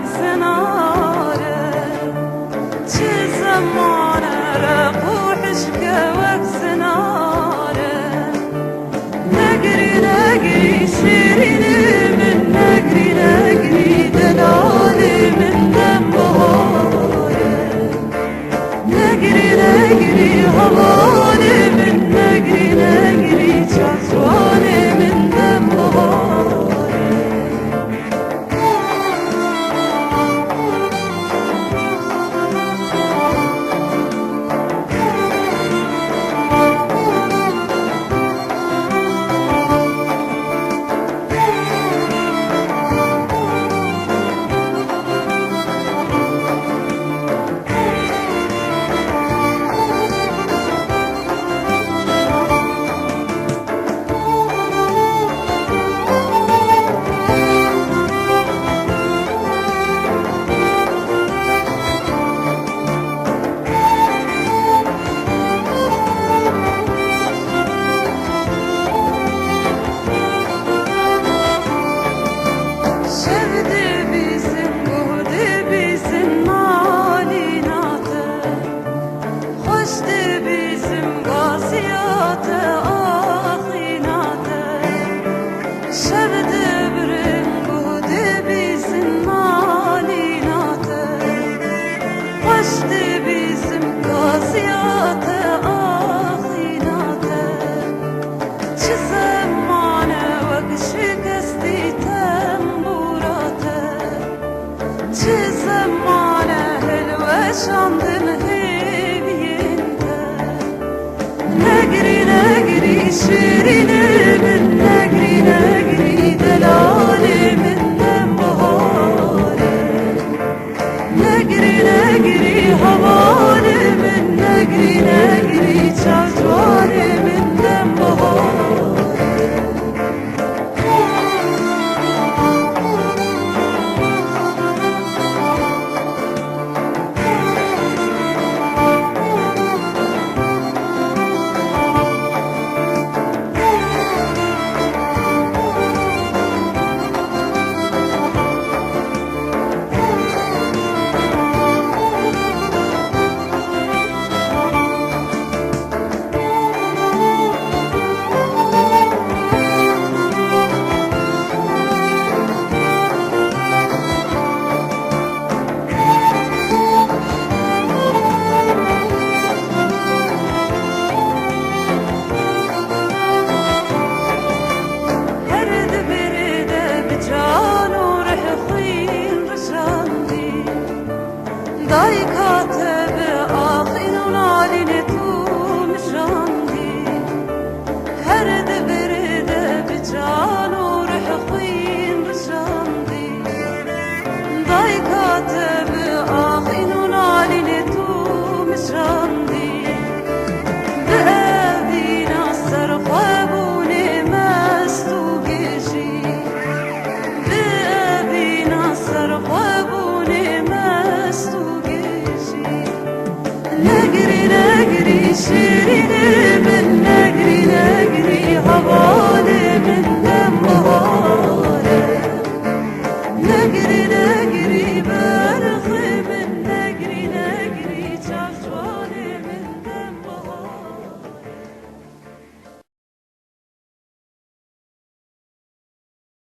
وقزناره چه زمانه روحش که وقزناره نگری نگری شیرینی من نگری نگری دلالی من دم بهاره نگری نگری حوالی من نگری نگری چزوانی من دم بهاره شاندن هیوینده نگری نگری شیرینی من نگری نگری دلالی من دم بهاره نگری نگری حوالی من نگری نگری چجوانی من دم بهاره دای کاتب آخین و نالین تو مشاندی هر دبرده بجان و روح خوین رشاندی دای کاتب آخین و نالین تو مشاندی به اوینا سر خوابونی مستو گیجی به اوینا سر خوابونی مستو نگری نگری شیرینی